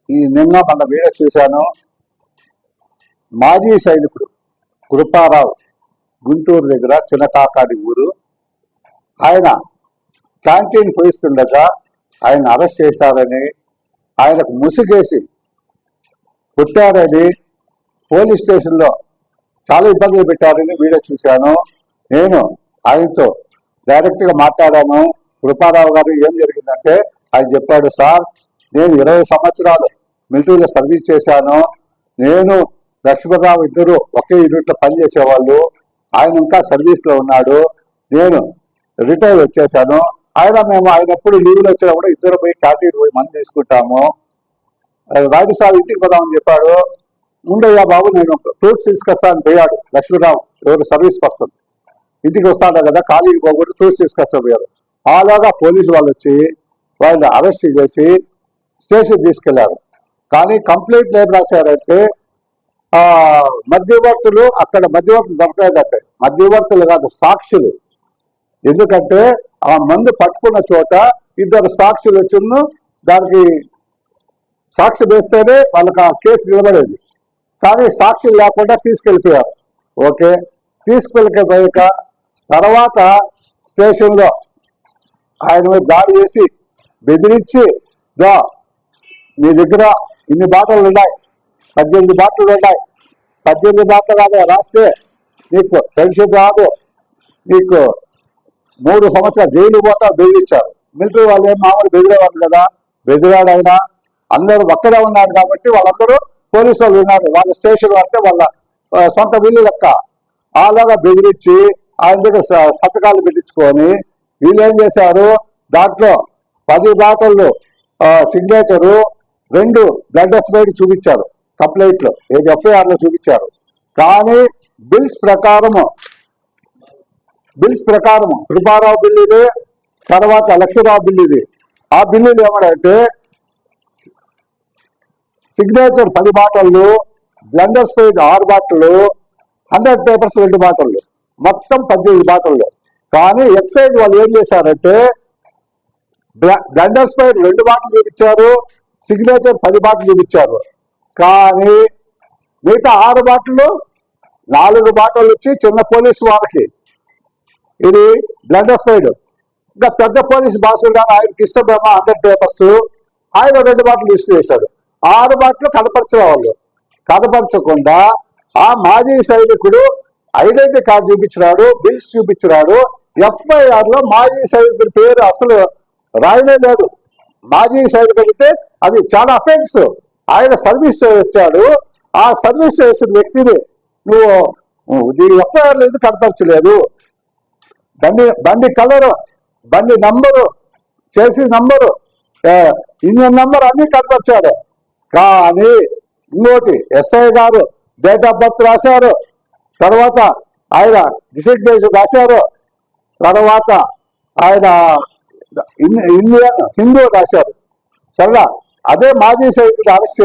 నిన్న మన వీడియో చూశాను. మాజీ సైనికుడు కృపారావు, గుంటూరు దగ్గర చిన్నకాకాది ఊరు, ఆయన క్యాంటీన్ పోయిస్తుండగా ఆయన అరెస్ట్ చేశారని, ఆయనకు ముసుగేసి కొట్టారని, పోలీస్ స్టేషన్లో చాలా ఇబ్బందులు పెట్టారని వీడియో చూశాను. నేను ఆయనతో డైరెక్ట్గా మాట్లాడాను. కృపారావు గారు ఏం జరిగిందంటే ఆయన చెప్పాడు, సార్ నేను 20 సంవత్సరాలు మిలిటరీలో సర్వీస్ చేశాను. నేను లక్ష్మణరావు ఇద్దరు ఒకే యూనిట్లో పనిచేసేవాళ్ళు. ఆయన ఇంకా సర్వీస్లో ఉన్నాడు. నేను రిటైర్ వచ్చేసాను. మేము ఆయన ఎప్పుడు లీవ్లో వచ్చినా కూడా ఇద్దరు పోయి క్యాంటీన్ పోయి మంది తీసుకుంటాము. రాయుడు సార్ ఇంటికి పోదామని చెప్పాడు. ముందయ్యా బాబు నేను ఫ్రూట్స్ తీసుకొస్తాను పోయాడు లక్ష్మణరావు. ఎవరు సర్వీస్కి వస్తుంది, ఇంటికి వస్తాడు కదా, ఖాళీకి పోకూడదు, ఫ్రూట్స్ తీసుకొస్తా పోయారు. అలాగా పోలీసు వాళ్ళు వచ్చి వాళ్ళని అరెస్ట్ చేసి స్టేషన్ తీసుకెళ్లారు. కానీ కంప్లైంట్ ఏం రాశారంటే మధ్యవర్తులు, అక్కడ మధ్యవర్తులు దొరకలేదంటే, మధ్యవర్తులు కాదు సాక్షులు. ఎందుకంటే ఆ మందు పట్టుకున్న చోట ఇద్దరు సాక్షులు వచ్చిన దానికి సాక్షి వేస్తేనే వాళ్ళకి ఆ కేసు నిలబడేది. కానీ సాక్షులు లేకుండా తీసుకెళ్ళిపోయారు. ఓకే, తీసుకెళ్ళిపోయాక తర్వాత స్టేషన్లో ఆయన మీద దాడి చేసి బెదిరించి, మీ దగ్గర ఇన్ని బాటలు ఉన్నాయి, 18 బాటలు ఉన్నాయి, 18 బాటలు కాదు రాస్తే నీకు పెన్షన్ రాదు, నీకు 3 సంవత్సరాలు జైలు పోతా బెదిరించారు. మిలిటరీ వాళ్ళు ఏం మామూలు బెదిరేవాళ్ళు కదా, బెదిరాడు ఆయన. అందరూ ఒక్కడే ఉన్నాడు కాబట్టి వాళ్ళందరూ పోలీసు వాళ్ళు ఉన్నారు. వాళ్ళ స్టేషన్ అంటే వాళ్ళ సొంత వీళ్ళు లెక్క. అలాగా బెదిరించి ఆయన దగ్గర సంతకాలు పెట్టించుకొని వీళ్ళు ఏం చేశారు, దాంట్లో 10 బాటలు సిగ్నేచరు, 2 బ్లడ్ ఎస్పైడ్ చూపించారు కంప్లైంట్లో, ఎఫ్ఐఆర్లో చూపించారు. కానీ బిల్స్ ప్రకారం కృపారావు బిల్లు ఇది, తర్వాత లక్ష్మీరావు బిల్లు ఇది. ఆ బిల్లులు ఏమంటే సిగ్నేచర్ 10 బాటలు, బ్లెండర్ స్పైడ్ 6 బాటలు, 100 పేపర్స్ 2 బాటలు, మొత్తం 18 బాటలు. కానీ ఎక్సైజ్ వాళ్ళు ఏం చేశారంటే బ్లెండర్ స్పైడ్ 2 బాటలు చూపించారు, సిగ్నేచర్ 10 బాటలు చూపించారు. కానీ మిగతా 6 బాటలు 4 బాటలు ఇచ్చి చిన్న పోలీసు వారికి ఇది బ్లెండర్ స్పైడ్. ఇంకా పెద్ద పోలీసు బాసులు గారు ఆయనకి ఇష్టమేమో 100 పేపర్స్, ఆయన 2 బాటలు తీసుకువేశాడు. 6 బాటలు కనపరచేవాళ్ళు. కనపరచకుండా ఆ మాజీ సైనికుడు ఐడెంటిటీ కార్డు చూపించినాడు, బిల్స్ చూపించినాడు. ఎఫ్ఐఆర్లో మాజీ సైనికుడి పేరు అసలు రాయనే లేదు. మాజీ సైనికుడు అంటే అది చాలా అఫెన్స్. ఆయన సర్వీస్ వచ్చాడు. ఆ సర్వీస్ చేసిన వ్యక్తిని నువ్వు ఎఫ్ఐఆర్లో ఎందుకు కనపరచలేదు? బండి కలరు, బండి నంబరు, చేసి నంబరు, ఇంజన్ నంబర్ అన్ని కనపరిచాడు. కానీ ఇంకోటి ఎస్ఐ గారు డేట్ ఆఫ్ బర్త్ రాశారు, తర్వాత ఆయన డిసిగ్నేషన్ రాశారు, తర్వాత ఆయన ఇండియన్ హిందూ రాశారు. సరేనా, అదే మాజీ సైనికుడు అరెస్ట్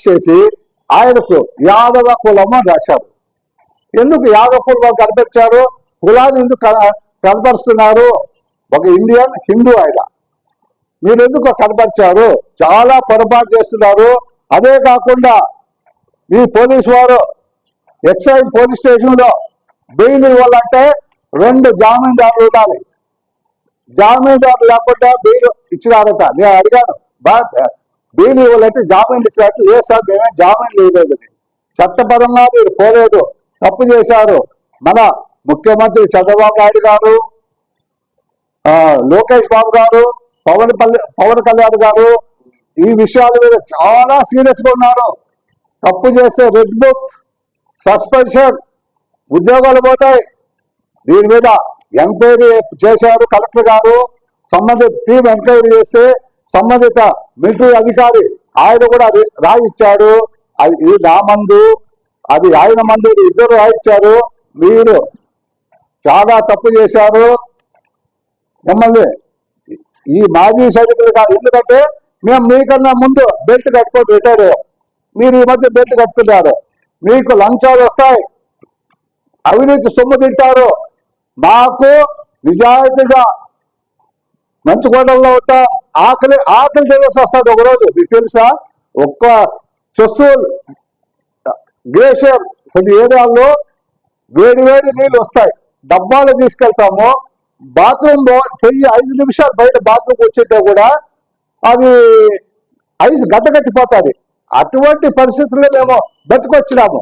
చేసి ఆయనకు యాదవ కులము రాశారు. ఎందుకు యాదవ కులం కనిపించారు? కులాన్ని ఎందుకు కనపరుస్తున్నారు? ఒక ఇండియన్ హిందూ ఆయన, మీరు ఎందుకు కనపరిచారు? చాలా పొరపాటు చేస్తున్నారు. అదే కాకుండా ఈ పోలీసు వారు ఎక్సైజ్ పోలీస్ స్టేషన్లో బెయిల్ ఇవ్వాలంటే 2 జామీందారులు ఉండాలి. జామీందారు లేకుండా బెయిల్ ఇచ్చినారట. నేను అడిగాను, బెయిల్ ఇవ్వాలంటే జామీన్లు ఇచ్చినట్టు. లేదు సార్, మేమే జామీన్లు ఇవ్వలేదు, చట్టపరంగా మీరు పోలేదు, తప్పు చేశారు. మన ముఖ్యమంత్రి చంద్రబాబు నాయుడు గారు, లోకేష్ బాబు గారు, పవన్ కళ్యాణ్ గారు ఈ విషయాల మీద చాలా సీరియస్గా ఉన్నారు. తప్పు చేస్తే రెడ్ బుక్, సస్పెన్షన్, ఉద్యోగాలు పోతాయి. దీని మీద ఎంక్వైరీ చేశారు కలెక్టర్ గారు. సంబంధిత టీం ఎంక్వైరీ చేస్తే సంబంధిత మిలిటరీ అధికారి ఆయన కూడా రాయిచ్చాడు. ఇది నా మందు, అది ఆయన మందు, ఇద్దరు రాయిచ్చారు. మీరు చాలా తప్పు చేశారు. మిమ్మల్ని ఈ మాజీ సైనికులు కాదు, ఎందుకంటే మేము మీకన్నా ముందు బెల్ట్ కట్టుకొని రిటైర్ అయ్యాం. మీరు ఈ మధ్య బెల్ట్ కట్టుకున్నారు. మీకు లంచాలు వస్తాయి, అవినీతి సొమ్ము తింటారు. మాకు నిజాయితీగా మంచుకొండల్లో ఉంటాం, ఆకలి ఆకలి తెలిసి వస్తుంది ఒకరోజు. మీకు తెలుసా, ఒక్క చెస్సూర్ గ్లేషియర్ కొన్ని ఏరియాల్లో వేడి వేడి నీళ్ళు వస్తాయి, డబ్బాలు తీసుకెళ్తాము. బాత్రూమ్ పోయి 5 నిమిషాలు బయట బాత్రూమ్ వచ్చింటే కూడా అది ఐస్ గడ్డ కట్టిపోతుంది. అటువంటి పరిస్థితుల్లో మేము బతికొచ్చినాము.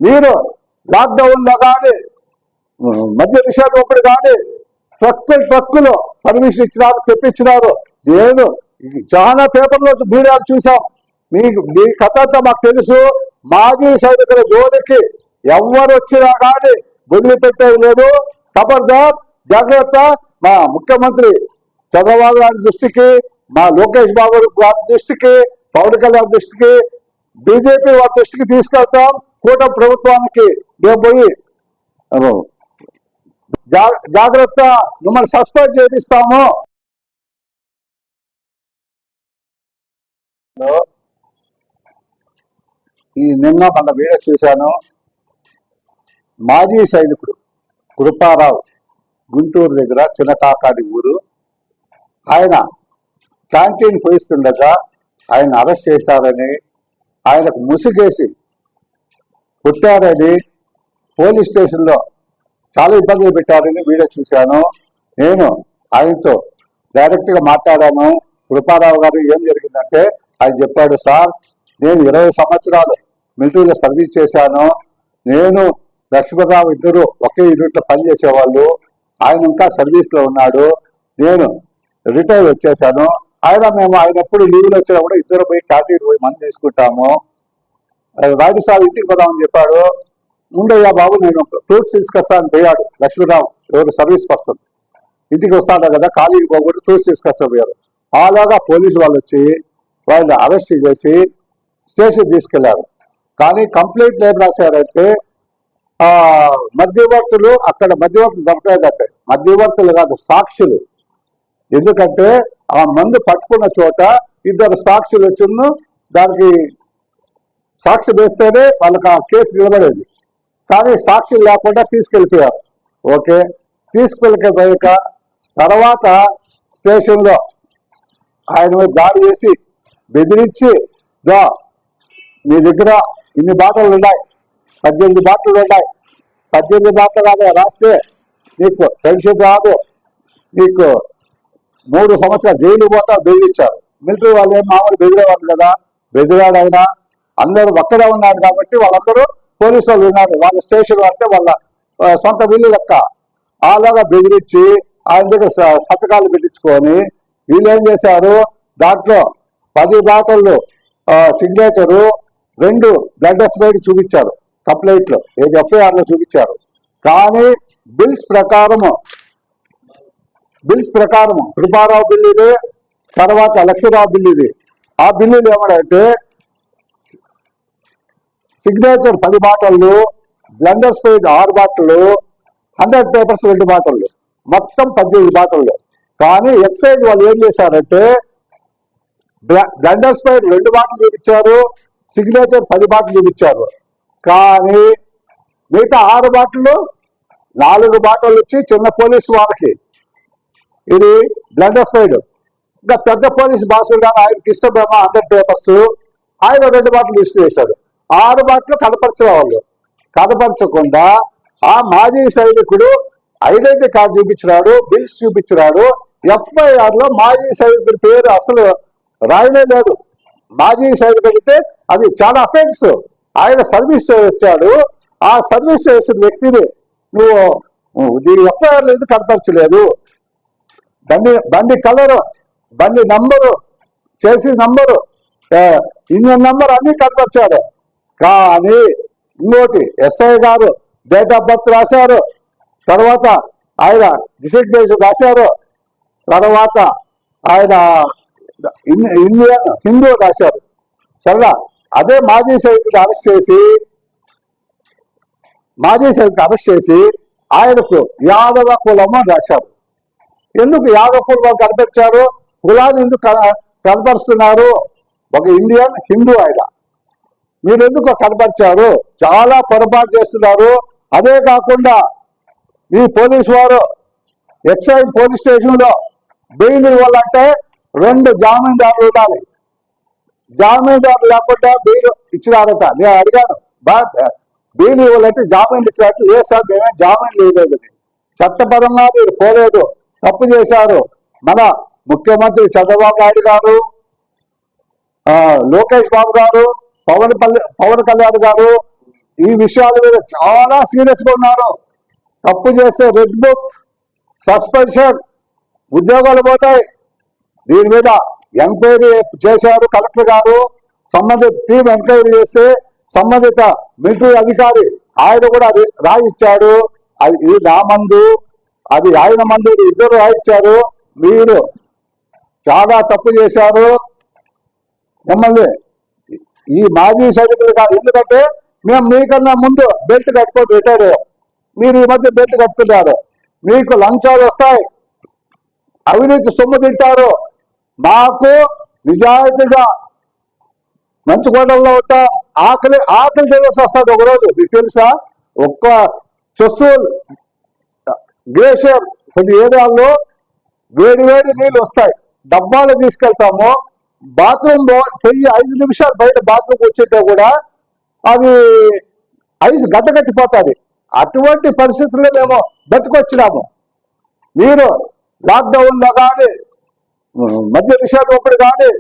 మీరు లాక్డౌన్లో కానీ మధ్య నిషేధం కానీ ట్రక్కులు పర్మిషన్ ఇచ్చినారు, తెప్పించినారు. నేను చాలా పేపర్లో మీడియాలు చూసాం. మీ కథ అంతా మాకు తెలుసు. మాజీ సైనికుల జోలికి ఎవరు వచ్చినా కానీ వదిలిపెట్టేది లేదు. ఖబర్దార్, జాగ్రత్త. మా ముఖ్యమంత్రి చంద్రబాబు గారి దృష్టికి, మా లోకేష్ బాబు గారి దృష్టికి, పవన్ కళ్యాణ్ దృష్టికి, బీజేపీ వారి దృష్టికి తీసుకెళ్తాం. కూటమి ప్రభుత్వానికి మేము పోయి జాగ్రత్త, మిమ్మల్ని సస్పెండ్ చేపిస్తాము. ఈ నిన్న మన వీడియో చూశాను. మాజీ సైనికుడు కృపారావు, గుంటూరు దగ్గర చిన్నకాకాని ఊరు, ఆయన క్యాంటీన్ పోయిస్తుండగా ఆయన అరెస్ట్ చేశారని, ఆయనకు ముసుగేసి కొట్టారని, పోలీస్ స్టేషన్లో చాలా ఇబ్బందులు పెట్టారని వీడియో చూశాను. నేను ఆయనతో డైరెక్ట్గా మాట్లాడాను. కృపారావు గారు ఏం జరిగిందంటే ఆయన చెప్పాడు, సార్ నేను 20 సంవత్సరాలు మిలిటరీలో సర్వీస్ చేశాను. నేను లక్ష్మణరావు ఇద్దరు ఒకే యూనిట్లో పనిచేసేవాళ్ళు. ఆయన ఇంకా సర్వీస్లో ఉన్నాడు. నేను రిటైర్ వచ్చేసాను. ఆయన ఎప్పుడు లీవ్లో వచ్చినా కూడా ఇద్దరు పోయి క్యాంటీన్ పోయి మంది తీసుకుంటాము. రాయుడు సార్ ఇంటికి పోదామని చెప్పాడు. ఉండయ్యా బాబు, నేను ఫ్రూట్స్ తీసుకొస్తాను పోయాడు లక్ష్మణరావు, ఎవరు సర్వీస్ పర్సన్. ఇంటికి వస్తాడు కదా, ఖాళీకి పోకూడదు, ఫ్రూట్స్ తీసుకొస్తాను పోయారు. అలాగా పోలీసు వాళ్ళు వచ్చి వాళ్ళని అరెస్ట్ చేసి స్టేషన్ తీసుకెళ్లారు. కానీ కంప్లైంట్ ఏం రాశారంటే, మధ్యవర్తులు అక్కడ మధ్యవర్తులు దొరకలేదంటే, మధ్యవర్తులు కాదు సాక్షులు. ఎందుకంటే ఆ మందు పట్టుకున్న చోట 2 సాక్షులు వచ్చిన దానికి సాక్షి వేస్తేనే వాళ్ళకి ఆ కేసు నిలబడేది. కానీ సాక్షులు లేకుండా తీసుకెళ్ళిపోయారు. ఓకే, తీసుకెళ్ళిపోయాక తర్వాత స్టేషన్లో ఆయన మీద దాడి చేసి బెదిరించి, మీ దగ్గర ఇన్ని బాటలు ఉన్నాయి, 18 బాటలు ఉన్నాయి, 18 బాటలు కాదు రాస్తే నీకు పెన్షన్ రాదు, నీకు 3 సంవత్సరాలు జైలు పోతా బెదిరించారు. మిలిటరీ వాళ్ళు ఏం మామూలు బెదిరేవాళ్ళు కదా, బెదిరాడైనా అందరూ ఒక్కడే ఉన్నాడు కాబట్టి వాళ్ళందరూ పోలీసు వాళ్ళు ఉన్నారు. వాళ్ళ స్టేషన్ అంటే వాళ్ళ సొంత వీళ్ళు లెక్క. అలాగా బెదిరించి ఆయన దగ్గర సంతకాలు పెట్టించుకొని వీళ్ళు ఏం చేశారు, దాంట్లో 10 బాటలు సిగ్నేచరు, 2 బ్లడ్ ఎక్స్పైరీ చూపించారు కంప్లైంట్లో, ఏది ఎఫ్ఐఆర్లో చూపించారు. కానీ బిల్స్ ప్రకారం కృపారావు బిల్ ఇది, తర్వాత లక్ష్మీరావు బిల్ ఇది. ఆ బిల్లులు ఏమంటే సిగ్నేచర్ 10 బాటళ్ళు, బ్లెండర్ స్పైడ్ 6 బాటలు, 100 పేపర్స్ 2 బాటళ్ళు, మొత్తం 18 బాటళ్ళు. కానీ ఎక్సైజ్ వాళ్ళు ఏం చేశారంటే బ్లెండర్ స్పైడ్ 2 బాటలు చూపించారు, సిగ్నేచర్ 10 బాటలు చూపించారు. కానీ మిగతా 6 బాటలు 4 బాటలు వచ్చి చిన్న పోలీసు వారికి, ఇది బ్లెండర్ స్పైడ్. ఇంకా పెద్ద పోలీసు బాసులు కానీ ఆయనకి ఇష్టమేమో 100 పేపర్స్, ఆయన 2 బాటలు తీసుకువేశాడు. 6 బాటలు కనపరచకుండా ఆ మాజీ సైనికుడు ఐడెంటిటీ కార్డు చూపించినాడు, బిల్స్ చూపించినాడు. ఎఫ్ఐఆర్ లో మాజీ సైనికుడి పేరు అసలు రాయలేదు. మాజీ సైనికుడితే అది చాలా అఫెన్స్. ఆయన సర్వీస్ వచ్చాడు, ఆ సర్వీస్ చేసిన వ్యక్తిని నువ్వు దీని ఎఫ్ఐఆర్ ఎందుకు కనపరచలేదు? బండి కలరు, బండి నంబరు, చేసి నంబరు, ఇంజన్ నంబర్ అన్ని కనపరిచారు. కానీ ఇంకోటి ఎస్ఐ గారు డేట్ ఆఫ్ బర్త్ రాశారు, తర్వాత ఆయన డిసిగ్నేషన్ రాశారు, తర్వాత ఆయన ఇండియన్ హిందూ రాశారు. సరేనా, అదే మాజీ సైనికుడు అరెస్ట్ చేసి ఆయనకు యాదవ కులము అని రాశారు. ఎందుకు యాదవ కులం కనిపించారు? కులాన్ని ఎందుకు కనపరుస్తున్నారు? ఒక ఇండియన్ హిందూ ఆయన, మీరు ఎందుకు కనపరిచారు? చాలా పొరపాటు చేస్తున్నారు. అదే కాకుండా ఈ పోలీసు వారు ఎక్సైజ్ పోలీస్ స్టేషన్లో బెయిల్ ఇవ్వాలంటే 2 జామీందారులు ఉండాలి. జామీందారు లేకుండా బెయిల్ ఇచ్చినారట. నేను అడిగాను, బెయిల్ ఇవ్వాలంటే జామీన్లు ఇచ్చినట్టు. లేదు సార్, మేమే జామీన్లు ఇవ్వలేదు. చట్టపరంగా మీరు పోలేదు, తప్పు చేశారు. మన ముఖ్యమంత్రి చంద్రబాబు నాయుడు గారు, లోకేష్ బాబు గారు, పవన్ కళ్యాణ్ గారు ఈ విషయాల మీద చాలా సీరియస్ గా ఉన్నారు. తప్పు చేస్తే రెడ్ బుక్, సస్పెన్షన్, ఉద్యోగాలు పోతాయి. దీని మీద ఎంక్వైరీ చేశారు కలెక్టర్ గారు. సంబంధిత టీం ఎంక్వైరీ చేస్తే సంబంధిత మిలిటరీ అధికారి ఆయన కూడా రాయిచ్చాడు. అది నా మందు, అది ఆయన మందు, ఇద్దరు రాయిచ్చారు. మీరు చాలా తప్పు చేశారు. మిమ్మల్ని ఈ మాజీ సైనికులు కాదు, ఎందుకంటే మేము మీకన్నా ముందు బెల్ట్ కట్టుకొని రిటైర్ అయ్యాం. మీరు ఈ మధ్య బెల్ట్ కట్టుకున్నారు. మీకు లంచాలు వస్తాయి, అవినీతి సొమ్ము తింటారు. మాకు నిజాయితీగా మంచి కోటల్లో ఉంటాం. ఆకలి తెలిసి వస్తుంది ఒకరోజు. మీకు తెలుసా, ఒక్క చెస్సూర్ గ్లేషియర్ కొన్ని ఏరియాల్లో వేడి నీళ్ళు వస్తాయి. డబ్బాలు తీసుకెళ్తాము. బాత్రూమ్ పోయి 5 నిమిషాలు బయట బాత్రూమ్ వచ్చింటే కూడా అది ఐస్ గట్టగట్టిపోతుంది. అటువంటి పరిస్థితుల్లో మేము బతికొచ్చినాము. మీరు లాక్డౌన్లో కానీ, మధ్య నిషేధం ఒకటి కానీ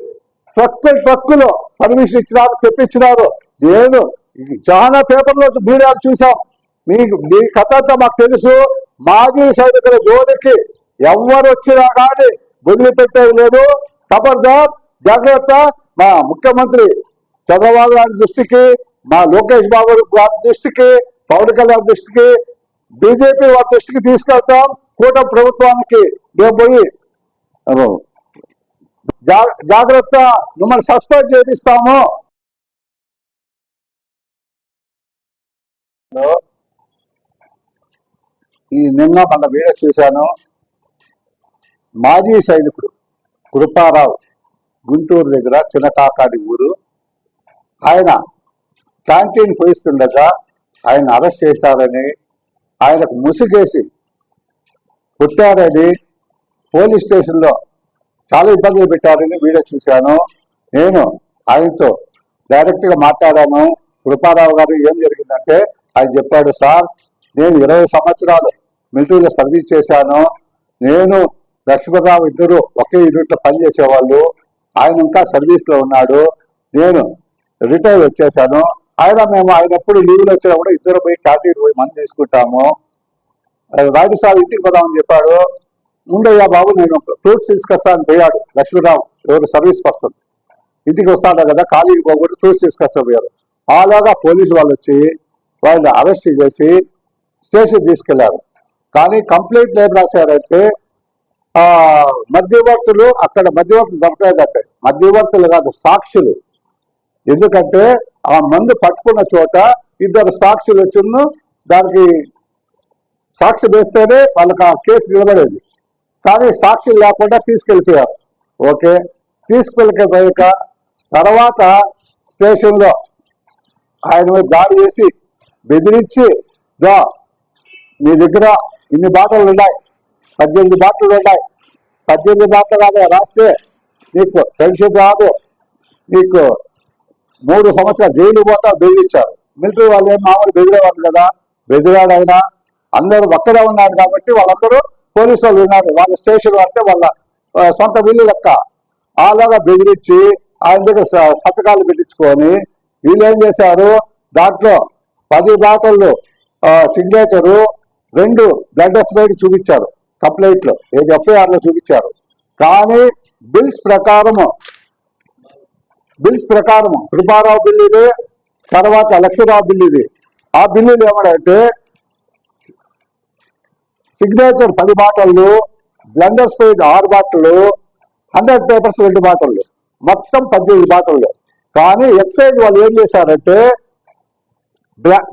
ట్రక్కులు పర్మిషన్ ఇచ్చినారు, తెప్పించినారు. నేను చాలా పేపర్లో మీడియాలు చూసాం. మీ కథ అంతా మాకు తెలుసు. మాజీ సైనికుల జోలికి ఎవరు వచ్చినా కానీ వదిలిపెట్టేది లేదు. ఖబర్దార్, జాగ్రత్త. మా ముఖ్యమంత్రి చంద్రబాబు నాయుడు దృష్టికి, మా లోకేష్ బాబు గారి దృష్టికి, పవన్ కళ్యాణ్ దృష్టికి, బీజేపీ వారి దృష్టికి తీసుకెళ్తాం. కూటమి ప్రభుత్వానికి మేము పోయి జాగ్రత్త, మిమ్మల్ని సస్పెండ్ చేపిస్తాము. ఈ నిన్న మన వీడియో చూశాను. మాజీ సైనికుడు కృపారావు, గుంటూరు దగ్గర చిన్నకాకాడి ఊరు, ఆయన క్యాంటీన్ పోయిస్తుండగా ఆయన అరెస్ట్ చేశారని, ఆయనకు ముసుగేసి కొట్టారని, పోలీస్ స్టేషన్లో చాలా ఇబ్బందులు పెట్టారని వీడియో చూశాను. నేను ఆయనతో డైరెక్ట్గా మాట్లాడాను. కృపారావు గారు ఏం జరిగిందంటే ఆయన చెప్పాడు, సార్ నేను 20 సంవత్సరాలు మిలిటరీలో సర్వీస్ చేశాను. నేను లక్ష్మణరావు ఇద్దరు ఒకే యూనిట్లో పనిచేసేవాళ్ళు. ఆయన ఇంకా సర్వీస్లో ఉన్నాడు. నేను రిటైర్ వచ్చేసాను. ఆయన ఎప్పుడు లీవ్లో వచ్చినా కూడా ఇద్దరు పోయి క్యాంటీన్ పోయి మంది తీసుకుంటాము. రాయుడు సార్ ఇంటికి పోదామని చెప్పాడు. ముందయ్యా బాబు, నేను ఫ్రూట్స్ తీసుకొస్తాను పోయాడు లక్ష్మణరావు. ఎవరు సర్వీస్కి వస్తుంది, ఇంటికి వస్తాడు కదా, ఖాళీకి పోకూడదు, ఫ్రూట్స్ తీసుకొస్తా పోయారు. అలాగా పోలీసు వాళ్ళు వచ్చి వాళ్ళని అరెస్ట్ చేసి స్టేషన్ తీసుకెళ్లారు. కానీ కంప్లైంట్ ఏం రాశారంటే, మధ్యవర్తులు అక్కడ మధ్యవర్తులు దొరకలేదంటే, మధ్యవర్తులు కాదు సాక్షులు. ఎందుకంటే ఆ మందు పట్టుకున్న చోట 2 సాక్షులు వచ్చిన దానికి సాక్షి వేస్తేనే వాళ్ళకి ఆ కేసు నిలబడేది. కానీ సాక్షులు లేకుండా తీసుకెళ్ళిపోయారు. ఓకే, తీసుకెళ్ళిపోయాక తర్వాత స్టేషన్లో ఆయన మీద దాడి చేసి బెదిరించి, మీ దగ్గర ఇన్ని బాటలు ఉన్నాయి, 18 బాటలు ఉన్నాయి, 18 బాటలు కాదు రాస్తే నీకు పెన్షన్ రాదు, నీకు 3 సంవత్సరాలు జైలు పోతా బెదిరించారు. మిలిటరీ వాళ్ళు ఏం మామూలు బెదిరేవాళ్ళు కదా, బెదిరాడు ఆయన. అందరూ ఒక్కడే ఉన్నాడు కాబట్టి వాళ్ళందరూ పోలీసు వాళ్ళు ఉన్నారు. వాళ్ళ స్టేషన్ అంటే వాళ్ళ సొంత వీళ్ళు లెక్క. అలాగా బెదిరించి ఆయన దగ్గర సంతకాలు పెట్టించుకొని వీళ్ళు ఏం చేశారు, దాంట్లో 10 బాటలు సిగ్నేచరు, 2 బ్లడర్స్ బయట చూపించారు. కంప్లైంట్లో ఏది ఎఫ్ఐఆర్లో చూపించారు. కానీ బిల్స్ ప్రకారం కృపారావు బిల్లు ఇది, తర్వాత లక్ష్మీరావు బిల్లు ఇది. ఆ బిల్లులు ఏమంటే సిగ్నేచర్ 10 బాటలు, బ్లెండర్స్ పెయింట్ 6 బాటలు, 100 పేపర్స్ 2 బాటలు, మొత్తం 18 బాటలు. కానీ ఎక్సైజ్ వాళ్ళు ఏం చేశారంటే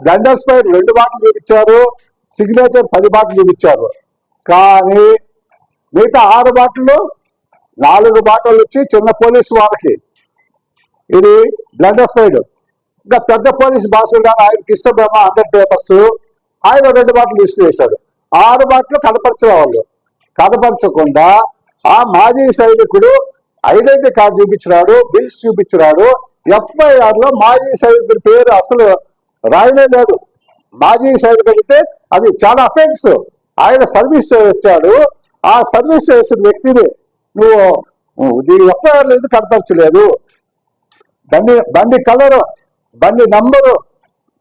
బ్లెండర్స్ పెయింట్ 2 బాటలు చూపించారు, సిగ్నేచర్ 10 బాటలు చూపించారు. కానీ మిగతా 6 బాటలు 4 బాటలు ఇచ్చి చిన్న పోలీసు వారికి ఇది బ్లెండర్స్ పెయింట్. ఇంకా పెద్ద పోలీసు బాసులు గారు ఆయనకి ఇష్టమేమో 100 పేపర్స్, ఆయన 2 బాటలు తీసుకువేశాడు. 6 బాటలు కనపరచే వాళ్ళు. కనపరచకుండా ఆ మాజీ సైనికుడు ఐడెంటిటీ కార్డు చూపించినాడు, బిల్స్ చూపించినాడు. ఎఫ్ఐఆర్ లో మాజీ సైనికుడి పేరు అసలు రాయలేదు. మాజీ సైనికుడు అంటే అది చాలా అఫెన్స్. ఆయన సర్వీస్ వచ్చాడు. ఆ సర్వీస్ చేసిన వ్యక్తిని నువ్వు ఎఫ్ఐఆర్ ఎందుకు కనపరచలేదు? బండి కలరు, బండి నంబరు,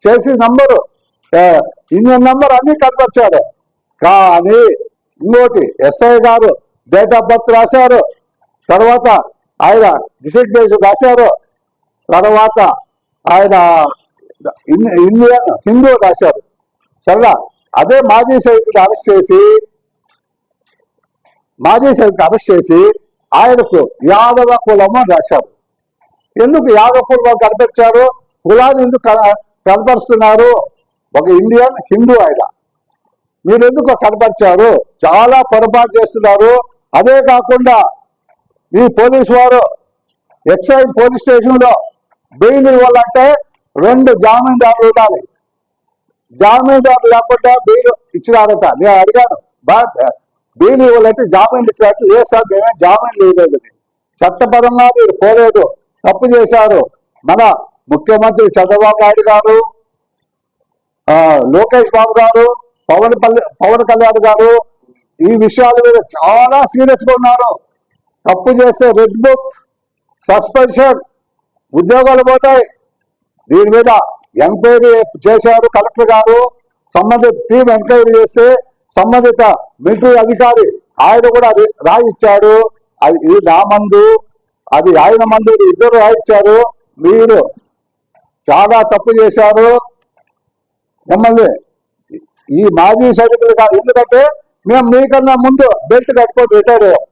చేసి నంబరు, ఇంజన్ నంబర్ అన్ని కనపరిచాడు. కానీ ఇంకోటి ఎస్ఐ గారు డేట్ ఆఫ్ బర్త్ రాశారు, తర్వాత ఆయన డిసిగ్నేషన్ రాశారు, తర్వాత ఆయన ఇండియన్ హిందూ రాశారు. సరేనా? అదే మాజీ సైనికుడు అరెస్ట్ చేసి ఆయనకు యాదవ కులము రాశారు. ఎందుకు యాదవ కులం కనిపించారు? కులాన్ని ఎందుకు కనపరుస్తున్నారు? ఒక ఇండియన్ హిందూ ఆయన, మీరు ఎందుకు కనపరిచారు? చాలా పొరపాటు చేస్తున్నారు. అదే కాకుండా ఈ పోలీసు వారు ఎక్సైజ్ పోలీస్ స్టేషన్ లో బెయిల్ ఇవ్వాలంటే 2 జామీందారులు ఉండాలి. జామీందారు లేకుండా బెయిల్ ఇచ్చినారట. నేను అడిగాను, బెయిల్ ఇవ్వాలంటే జామీన్లు ఇచ్చినట్టు. లేదు సార్, మేమే జామీన్లు ఇవ్వలేదు, చట్టపరంగా మీరు పోలేదు, తప్పు చేశారు. మన ముఖ్యమంత్రి చంద్రబాబు నాయుడు గారు, లోకేష్ బాబు గారు, పవన్ కళ్యాణ్ గారు ఈ విషయాల మీద చాలా సీరియస్ గా ఉన్నారు. తప్పు చేస్తే రెడ్ బుక్, సస్పెన్షన్, ఉద్యోగాలు పోతాయి. దీని మీద ఎంక్వైరీ చేశారు కలెక్టర్ గారు. సంబంధిత టీం ఎంక్వైరీ చేస్తే సంబంధిత మిలిటరీ అధికారి ఆయన కూడా రాయిచ్చాడు. ఇది నా మందు, అది ఆయన మందు, ఇద్దరు రాయిచ్చారు. మీరు చాలా తప్పు చేశారు. మిమ్మల్ని ఈ మాజీ సైనికులు కాదు, ఎందుకంటే మేము మీకన్నా ముందు బెల్ట్ కట్టుకొని రిటైర్ అయ్యాం.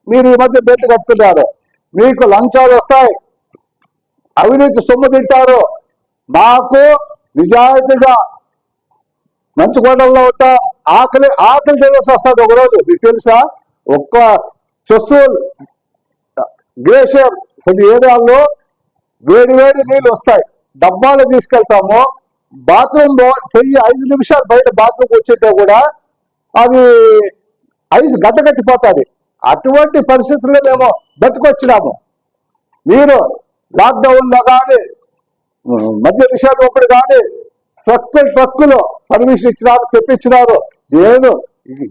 మీరు ఈ మధ్య బెల్ట్ కట్టుకున్నారు. మీకు లంచాలు వస్తాయి, అవినీతి సొమ్ము తింటారు. మాకు నిజాయితీగా మంచుకోవడంలో ఉంటాం. ఆకలి తెలిసి వస్తుంది ఒకరోజు. మీకు తెలుసా, ఒక్క చెస్సూల్ గ్లేషియర్ కొన్ని ఏరియాల్లో వేడి నీళ్ళు వస్తాయి. డబ్బాలు తీసుకెళ్తాము. బాత్రూమ్ పోయి 5 నిమిషాలు బయట బాత్రూమ్ వచ్చింటే కూడా అది ఐస్ గడ్డగట్టిపోతుంది. అటువంటి పరిస్థితుల్లో మేము బతికొచ్చినాము. మీరు లాక్డౌన్ లో కానీ, మధ్య నిషేధప్పుడు కానీ ట్రక్కులు పర్మిషన్ ఇచ్చినారు, తెప్పించినారు. నేను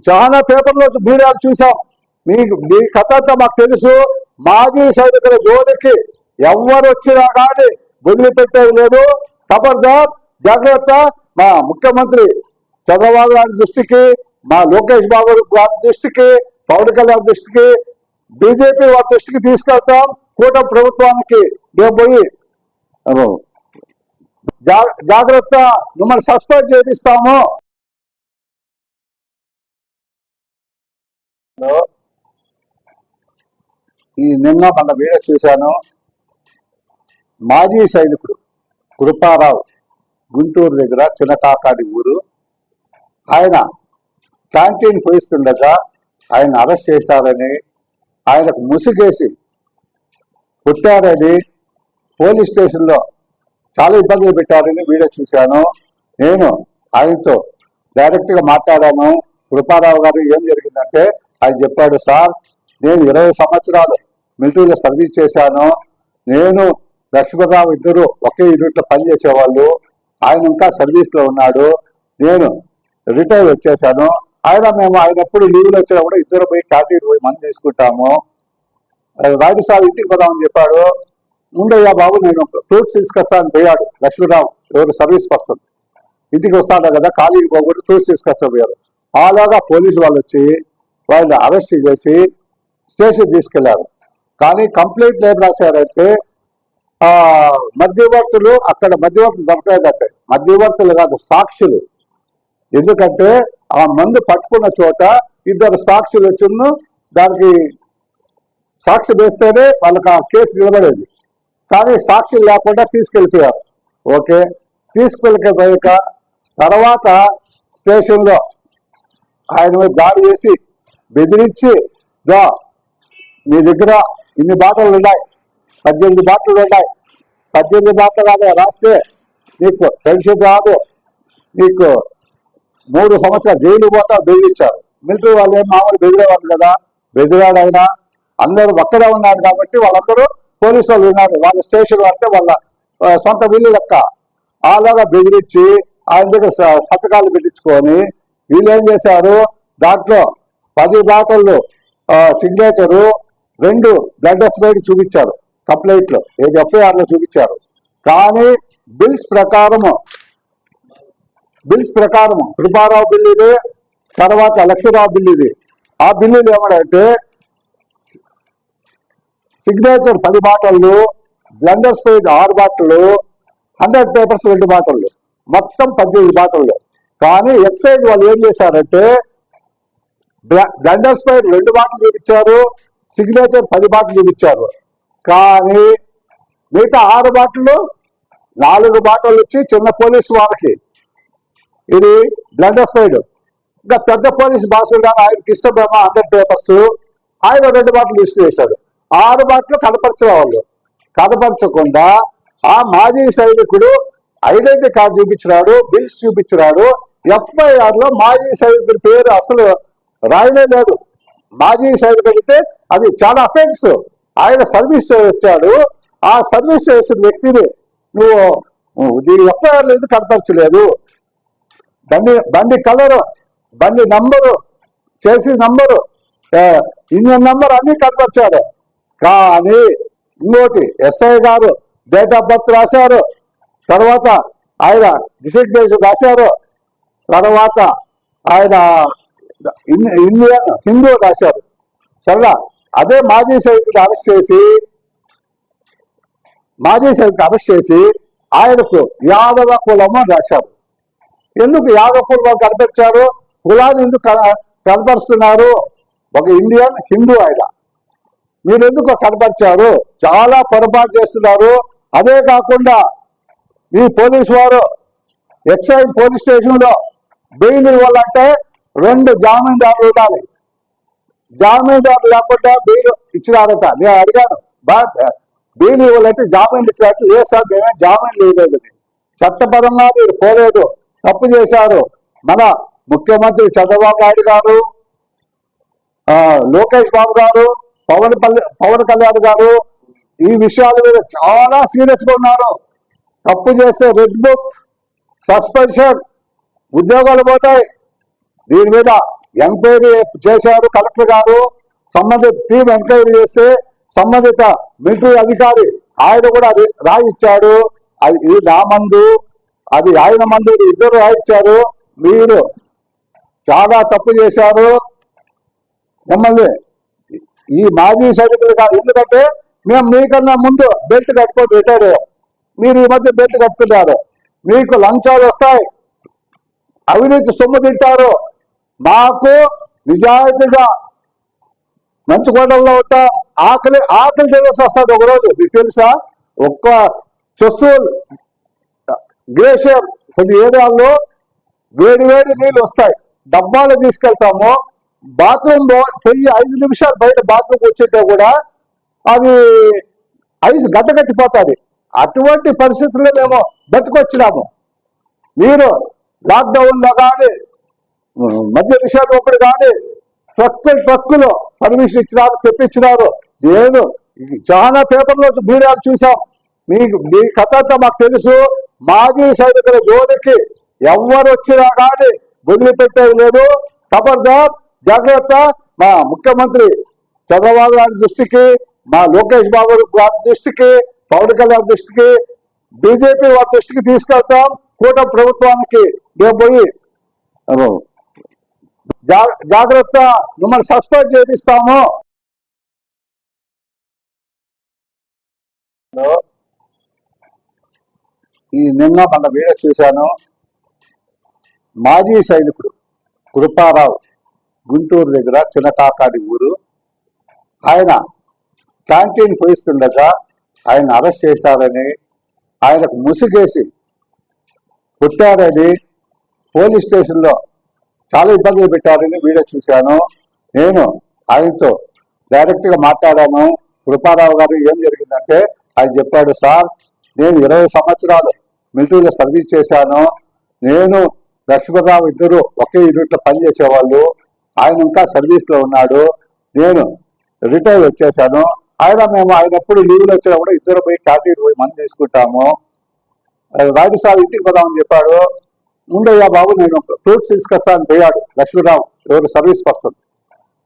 చాలా పేపర్లో మీడియాలు చూసాం. మీ కథ అంతా మాకు తెలుసు. మాజీ సైనికుల జోలికి ఎవరు వచ్చినా కానీ వదిలిపెట్టేది లేదు. ఖబర్దార్, జాగ్రత్త. మా ముఖ్యమంత్రి చంద్రబాబు గారి దృష్టికి, మా లోకేష్ బాబు గారి దృష్టికి, పవన్ కళ్యాణ్ దృష్టికి, బీజేపీ వారి దృష్టికి తీసుకెళ్తాం. కూటమి ప్రభుత్వానికి మేము పోయి జాగ్రత్త, మిమ్మల్ని సస్పెండ్ చేపిస్తాము. ఈ నిన్న మన వీడియో చూశాను. మాజీ సైనికుడు కృపారావు, గుంటూరు దగ్గర చిన్నకాకాడి ఊరు, ఆయన క్యాంటీన్ పోయిస్తుండగా ఆయన అరెస్ట్ చేశారని, ఆయనకు ముసుగేసి కొట్టారని, పోలీస్ స్టేషన్లో చాలా ఇబ్బందులు పెట్టారని వీడియో చూశాను. నేను ఆయనతో డైరెక్ట్గా మాట్లాడాను. కృపారావు గారు ఏం జరిగిందంటే ఆయన చెప్పాడు, సార్ నేను 20 సంవత్సరాలు మిలిటరీలో సర్వీస్ చేశాను. నేను లక్ష్మణరావు ఇద్దరు ఒకే యూనిట్లో పనిచేసేవాళ్ళు. ఆయన ఇంకా సర్వీస్లో ఉన్నాడు. నేను రిటైర్ వచ్చేసాను. ఆయన ఎప్పుడు లీవ్లో వచ్చినా కూడా ఇద్దరు పోయి క్యాంటీన్ పోయి మంది తీసుకుంటాము. రాజు సార్ ఇంటికి పోదామని చెప్పాడు. ఉండయ్యా బాబు, నేను ఫ్రూట్స్ తీసుకొస్తాను పోయాడు లక్ష్మణరావు. ఎవరు సర్వీస్ పర్సన్, ఇంటికి వస్తాడు కదా, ఖాళీకి పోకూడదు, ఫ్రూట్స్ తీసుకొస్తా పోయారు. అలాగా పోలీసు వాళ్ళు వచ్చి వాళ్ళని అరెస్ట్ చేసి స్టేషన్ తీసుకెళ్లారు. కానీ కంప్లైంట్ ఏం రాశారంటే, మధ్యవర్తులు అక్కడ మధ్యవర్తులు దొరకలేదంటే, మధ్యవర్తులు కాదు సాక్షులు. ఎందుకంటే ఆ మందు పట్టుకున్న చోట 2 సాక్షులు వచ్చిన దానికి సాక్షి వేస్తేనే వాళ్ళకి ఆ కేసు నిలబడేది. కానీ సాక్షులు లేకుండా తీసుకెళ్ళిపోయారు. ఓకే, తీసుకెళ్ళిపోయాక తర్వాత స్టేషన్లో ఆయన మీద దాడి చేసి బెదిరించి, మీ దగ్గర ఇన్ని బాటలు ఉన్నాయి, 18 బాటలు ఉన్నాయి, 18 బాటలు అదే రాస్తే నీకు పెన్షన్ రాదు, నీకు 3 సంవత్సరాలు జైలు పోతా బెదిరించారు. మిలిటరీ వాళ్ళు ఏం మామూలు బెదిరేవాళ్ళు కదా, బెదిరాడు ఆయన. అందరూ ఒక్కడే ఉన్నాడు కాబట్టి వాళ్ళందరూ పోలీసు వాళ్ళు ఉన్నారు, వాళ్ళ స్టేషన్ అంటే వాళ్ళ సొంత వీళ్ళు లెక్క. అలాగా బెదిరించి ఆయన దగ్గర సంతకాలు పెట్టించుకొని వీళ్ళు ఏం చేశారు, దాంట్లో 10 బాటళ్ళు సిగ్నేచరు, 2 బ్లడ్ స్ప్రేడ్ చూపించారు కంప్లైంట్లో, ఏది ఎఫ్ఐఆర్లో చూపించారు. కానీ బిల్స్ ప్రకారం కృపారావు బిల్ ఇది, తర్వాత లక్ష్మీరావు బిల్ ఇది. ఆ బిల్లులు ఏమంటే సిగ్నేచర్ 10 బాటళ్ళు, బ్లెండర్ స్ప్రేడ్ 6 బాటలు, 100 పేపర్స్ 2 బాటళ్ళు, మొత్తం 18 బాటళ్ళు. కానీ ఎక్సైజ్ వాళ్ళు ఏం చేశారంటే బ్లెండర్ స్ప్రేడ్ 2 బాటలు చూపించారు, సిగ్నేచర్ 10 బాటలు చూపించారు. కానీ మిగతా 6 బాటలు 4 బాటలు ఇచ్చి చిన్న పోలీసు వాళ్ళకి ఇది బ్లెండర్ స్ప్రేడ్. ఇంకా పెద్ద పోలీసు బాసులు కానీ ఆయనకి ఇష్టమేమో 100 పేపర్స్, ఆయన 2 బాటలు తీసుకువేశాడు. 6 బాటలు కనపరచేవాళ్ళు. కనపరచకుండా ఆ మాజీ సైనికుడు ఐడెంటిటీ కార్డు చూపించినాడు, బిల్స్ చూపించినాడు. ఎఫ్ఐఆర్ లో మాజీ సైనికుడి పేరు అసలు రాయలే లేదు. మాజీ సైనికుడు అంటే అది చాలా అఫెన్స్. ఆయన సర్వీస్ వచ్చాడు, ఆ సర్వీస్ చేసిన వ్యక్తిని నువ్వు దీని ఎఫ్ఐఆర్ లేదు కనపరచలేదు. బండి కలరు, బండి నంబరు, చేసి నంబరు, ఇంజన్ నంబర్ అన్ని కనపరిచాడు. కానీ ఇంకోటి ఎస్ఐ గారు డేట్ ఆఫ్ బర్త్ రాశారు, తర్వాత ఆయన డిసిగ్నేషన్ రాశారు, తర్వాత ఆయన ఇండియన్ హిందూ రాశారు. సరేనా, అదే మాజీ సైనికుడు అరెస్ట్ చేసి ఆయనకు యాదవ కులము రాశారు. ఎందుకు యాదవ కులం కనిపించారు, కులాన్ని ఎందుకు కనపరుస్తున్నారు? ఒక ఇండియన్ హిందూ ఆయన, మీరు ఎందుకు కనపరిచారు? చాలా పొరపాటు చేస్తున్నారు. అదే కాకుండా ఈ పోలీసు వారు ఎక్సైజ్ పోలీస్ స్టేషన్లో బెయిల్ ఇవ్వాలంటే 2 జామీందారులు ఉండాలి. జామీందారు లేకుండా బెయిల్ ఇచ్చినారట. నేను అడిగాను, బెయిల్ ఇవ్వాలంటే జామీన్ ఇచ్చినట్టు. లేదు సార్, మేమే జామీన్ లేదు, చట్టపరంగా మీరు పోలేదు, తప్పు చేశారు. మన ముఖ్యమంత్రి చంద్రబాబు నాయుడు గారు, లోకేష్ బాబు గారు, పవన్ కళ్యాణ్ గారు ఈ విషయాల మీద చాలా సీరియస్ గా ఉన్నారు. తప్పు చేస్తే రెడ్ బుక్, సస్పెన్షన్, ఉద్యోగాలు పోతాయి. దీని మీద ఎంక్వైరీ చేశారు కలెక్టర్ గారు. సంబంధిత టీం ఎంక్వైరీ చేస్తే సంబంధిత మిలిటరీ అధికారి ఆయన కూడా రాయిచ్చాడు. ఇది నా మందు, అది ఆయన మందు, ఇద్దరు రాయిచ్చారు. మీరు చాలా తప్పు చేశారు. మిమ్మల్ని ఈ మాజీ సైనికులు కాదు, ఎందుకంటే మేము మీకన్నా ముందు బెల్ట్ కట్టుకొని రిటైర్ అయ్యాం, మీరు ఈ మధ్య బెల్ట్ కట్టుకున్నారు. మీకు లంచాలు వస్తాయి, అవినీతి సొమ్ము తింటారు. మాకు నిజాయితీగా మంచుకోవడంలో ఉంటాం. ఆకలి తెలిసి వస్తుంది ఒకరోజు. మీకు తెలుసా, ఒక్క చెస్సూల్ గ్లేషియర్ కొన్ని ఏరియాల్లో వేడి నీళ్ళు వస్తాయి, డబ్బాలు తీసుకెళ్తాము. బాత్రూమ్ పోయి 5 నిమిషాలు బయట బాత్రూమ్ వచ్చింటే కూడా అది ఐస్ గడ్డగట్టిపోతుంది. అటువంటి పరిస్థితుల్లో మేము బతికొచ్చినాము. మీరు లాక్డౌన్లో కానీ మధ్య నిషేధం కానీ ట్రక్కులు పర్మిషన్ ఇచ్చినారు, తెప్పించినారు. నేను చాలా పేపర్లో మీడియాలు చూసాం. మీ కథ అంతా మాకు తెలుసు. మాజీ సైనికుల జోలికి ఎవరు వచ్చినా కానీ వదిలిపెట్టేది లేదు. ఖబర్దార్, జాగ్రత్త. మా ముఖ్యమంత్రి చంద్రబాబు నాయుడు దృష్టికి, మా లోకేష్ బాబు గారి దృష్టికి, పవన్ కళ్యాణ్ దృష్టికి, బీజేపీ వారి దృష్టికి తీసుకెళ్తాం. కూటమి ప్రభుత్వానికి మేము పోయి జాగ్రత్త, మిమ్మల్ని సస్పెండ్ చేపిస్తాము. నిన్న మన వీడియో చూశాను. మాజీ సైనికుడు కృపారావు, గుంటూరు దగ్గర చిన్నకాకాడి ఊరు, ఆయన క్యాంటీన్ పోయిస్తుండగా ఆయన అరెస్ట్ చేశారని, ఆయనకు ముసుగేసి కొట్టారని, పోలీస్ స్టేషన్లో చాలా ఇబ్బందులు పెట్టారని వీడియో చూశాను. నేను ఆయనతో డైరెక్ట్గా మాట్లాడాను. కృపారావు గారు ఏం జరిగిందంటే ఆయన చెప్పాడు, సార్ నేను 20 సంవత్సరాలు మిలిటరీలో సర్వీస్ చేశాను. నేను లక్ష్మణరావు ఇద్దరు ఒకే యూనిట్లో పనిచేసేవాళ్ళు. ఆయన ఇంకా సర్వీస్లో ఉన్నాడు. నేను రిటైర్ వచ్చేసాను. మేము ఆయన ఎప్పుడు లీవ్లో వచ్చినా కూడా ఇద్దరు పోయి క్యాంటీన్ పోయి మంది తీసుకుంటాము. రాజుసారి ఇంటికి పోదామని చెప్పాడు. ముందయ్యా బాబు నేను ఫ్రూట్స్ తీసుకొస్తాను పోయాడు లక్ష్మీరావు, ఎవరు సర్వీస్ పర్సన్.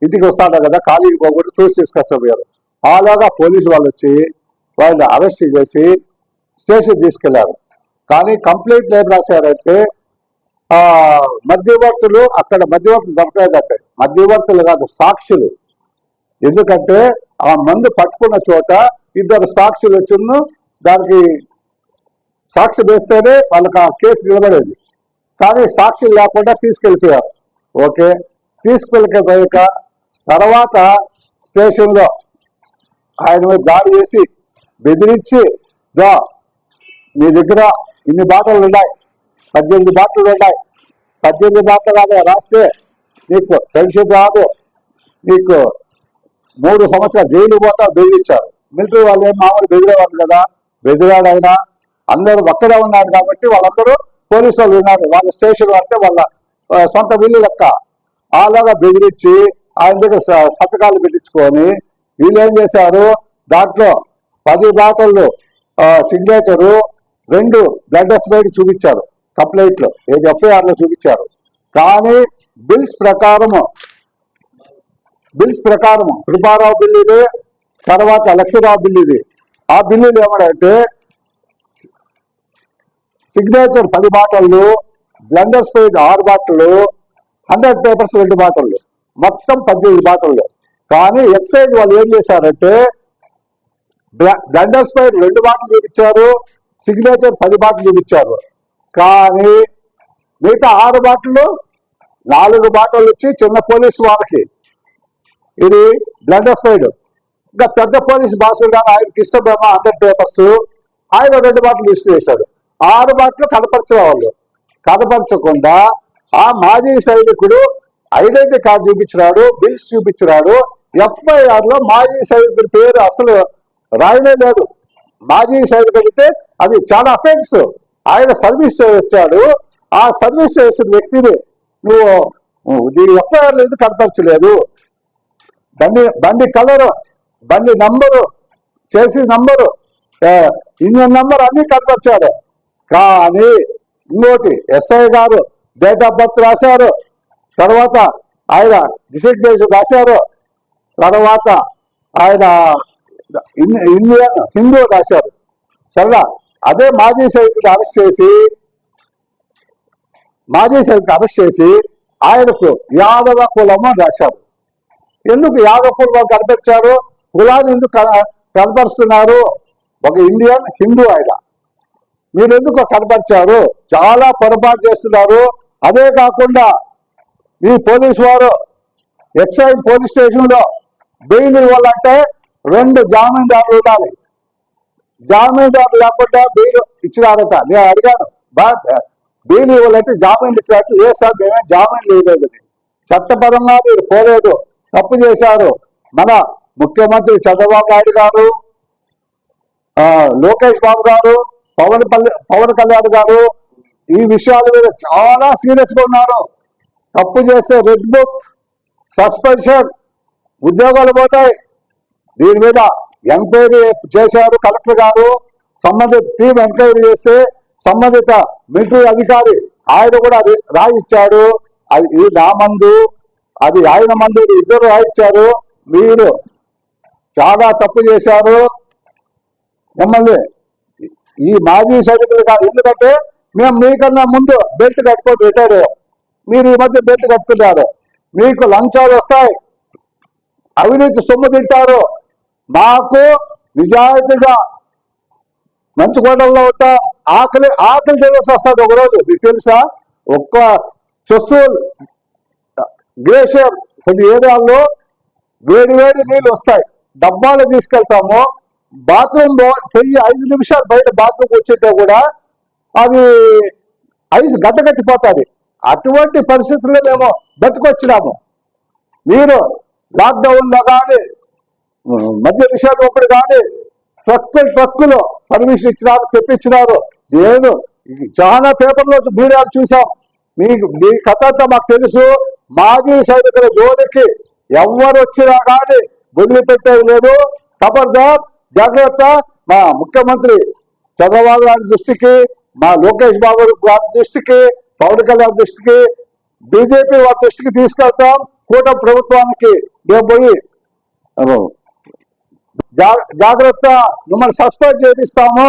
ఇంటికి వస్తాడు కదా, ఖాళీకి పోకూడదు, ఫ్రూట్స్ తీసుకొస్తా పోయారు. అలాగా పోలీసు వాళ్ళు వచ్చి వాళ్ళని అరెస్ట్ చేసి స్టేషన్ తీసుకెళ్లారు. కానీ కంప్లైంట్ ఏం రాశారంటే మధ్యవర్తులు, అక్కడ మధ్యవర్తులు దొరకలేదంటే, మధ్యవర్తులు కాదు సాక్షులు. ఎందుకంటే ఆ మందు పట్టుకున్న చోట ఇద్దరు సాక్షులు వచ్చిన దానికి సాక్షి వేస్తేనే వాళ్ళకి ఆ కేసు నిలబడేది. కానీ సాక్షులు లేకుండా తీసుకెళ్ళిపోయారు. ఓకే, తీసుకెళ్ళిపోయాక తర్వాత స్టేషన్లో ఆయన మీద దాడి చేసి బెదిరించి, మీ దగ్గర ఇన్ని బాటలు ఉన్నాయి, 18 బాటలు ఉన్నాయి, 18 బాటలు కాదు రాస్తే నీకు పెన్షన్ రాదు, నీకు 3 సంవత్సరాలు జైలు పోతా బెదిరించారు. మిలిటరీ వాళ్ళు ఏం మామూలు బెదిరేవాళ్ళు కదా, బెదిరాడు ఆయన. అందరూ ఒక్కడే ఉన్నారు కాబట్టి వాళ్ళందరూ పోలీసు వాళ్ళు ఉన్నారు, వాళ్ళ స్టేషన్ అంటే వాళ్ళ సొంత వీళ్ళు లెక్క. అలాగా బెదిరించి ఆయన దగ్గర సంతకాలు పెట్టించుకొని వీళ్ళు ఏం చేశారు, దాంట్లో 10 బాటలు సిగ్నేచరు, 2 బ్లడ్ ఎస్పైడ్ చూపించారు కంప్లైంట్లో, ఎఫ్ఐఆర్లో చూపించారు. కానీ బిల్స్ ప్రకారం కృపారావు బిల్లు ఇది, తర్వాత లక్ష్మీరావు బిల్లు ఇది. ఆ బిల్లులు ఏమంటే సిగ్నేచర్ 10 బాటలు, బ్లెండర్ స్పైడ్ 6 బాటలు, 100 పేపర్స్ 2 బాటలు, మొత్తం 18 బాటలు. కానీ ఎక్సైజ్ వాళ్ళు ఏం చేశారంటే బ్లెండర్ స్పైడ్ 2 బాటలు చూపించారు, సిగ్నేచర్ 10 బాటలు చూపించారు. కానీ మిగతా 6 బాటలు 4 బాటలు వచ్చి చిన్న పోలీసు వారికి, ఇది బ్లెండర్ స్పైడ్. ఇంకా పెద్ద పోలీసు బాసులు కానీ ఆయనకి ఇష్టమేమో 100 పేపర్స్, ఆయన 2 బాటలు తీసుకువేశాడు. 6 బాటలు కనపరచిన వాళ్ళు కనపరచకుండా ఆ మాజీ సైనికుడు ఐడెంటిటీ కార్డు చూపించినాడు, బిల్స్ చూపించినాడు. ఎఫ్ఐఆర్ లో మాజీ సైనికుడి పేరు అసలు రాయలే లేదు. మాజీ సైనికుడు అంటే అది చాలా అఫెన్స్. ఆయన సర్వీస్ వచ్చాడు, ఆ సర్వీస్ చేసిన వ్యక్తిని నువ్వు ఎఫ్ఐఆర్ లో ఎందుకు కనపరచలేదు? బండి కలరు, బండి నంబరు, చేసి నంబరు, ఇంజన్ నంబర్ అన్ని కనపరిచారు. కానీ ఇంకోటి ఎస్ఐ గారు డేట్ ఆఫ్ బర్త్ రాశారు, తర్వాత ఆయన డిసిగ్నేషన్ రాశారు, తర్వాత ఆయన ఇండియన్ హిందూ రాశారు. సరేనా, అదే మాజీ సైనికుడు అరెస్ట్ చేసి ఆయనకు యాదవ కులము రాశారు. ఎందుకు యాదవ కులం కనిపించారు? కులాన్ని ఎందుకు కనపరుస్తున్నారు? ఒక ఇండియన్ హిందూ ఆయన, మీరు ఎందుకు కనపరిచారు? చాలా పొరపాటు చేస్తున్నారు. అదే కాకుండా ఈ పోలీసు వారు ఎక్సైజ్ పోలీస్ స్టేషన్లో బెయిల్ ఇవ్వాలంటే 2 జామీందారులు ఉండాలి. జామీందారు లేకుండా బెయిల్ ఇచ్చినారట. నేను అడిగాను, బెయిల్ ఇవ్వాలంటే జామీన్లు ఇచ్చినట్టు. లేదు సార్, మేమే జామీన్లు ఇవ్వలేదు, చట్టపరంగా మీరు పోలేదు, తప్పు చేశారు. మన ముఖ్యమంత్రి చంద్రబాబు నాయుడు గారు, లోకేష్ బాబు గారు, పవన్ కళ్యాణ్ గారు ఈ విషయాల మీద చాలా సీరియస్గా ఉన్నారు. తప్పు చేస్తే రెడ్ బుక్, సస్పెన్షన్, ఉద్యోగాలు పోతాయి. దీని మీద ఎంక్వైరీ చేశారు కలెక్టర్ గారు. సంబంధిత టీం ఎంక్వైరీ చేస్తే సంబంధిత మిలిటరీ అధికారి ఆయన కూడా రాయిచ్చాడు. అది నా మందు, అది ఆయన మందు, ఇద్దరు రాయిచ్చారు. మీరు చాలా తప్పు చేశారు. మిమ్మల్ని ఈ మాజీ సైనికులు కాదు, ఎందుకంటే మేము మీకన్నా ముందు బెల్ట్ కట్టుకొని రిటైర్ అయ్యాం, మీరు ఈ మధ్య బెల్ట్ కట్టుకున్నారు. మీకు లంచాలు వస్తాయి, అవినీతి సొమ్ము తింటారు. మాకు నిజాయితీగా మంచు కొండల్లో ఉంటాం. ఆకలి తెలిసి వస్తుంది ఒకరోజు. మీకు తెలుసా, ఒక్క చెస్సూల్ గ్లేషియర్ కొన్ని ఏరియాల్లో వేడి నీళ్ళు వస్తాయి, డబ్బాలు తీసుకెళ్తాము. బాత్రూమ్ పోయి 5 నిమిషాలు బయట బాత్రూమ్ వచ్చింటే కూడా అది ఐస్ గడ్డగట్టిపోతుంది. అటువంటి పరిస్థితుల్లో మేము బతికొచ్చినాము. మీరు లాక్డౌన్లో కానీ మధ్య విషయాలు ఒకటి కానీ ట్రక్కులు పర్మిషన్ ఇచ్చినారు, తెప్పించినారు. నేను చాలా పేపర్లో మీడియాలు చూసాం. మీ కథ అంతా మాకు తెలుసు. మాజీ సైనికుల జోలికి ఎవరు వచ్చినా కానీ వదిలిపెట్టేది లేదు. ఖబర్దార్, జాగ్రత్త. మా ముఖ్యమంత్రి చంద్రబాబు నాయుడు దృష్టికి, మా లోకేష్ బాబు గారి దృష్టికి, పవన్ కళ్యాణ్ దృష్టికి, బీజేపీ వారి దృష్టికి తీసుకెళ్తాం. కూటమి ప్రభుత్వానికి మేము పోయి జాగ్రత్త, మిమ్మల్ని సస్పెండ్ చేపిస్తాము.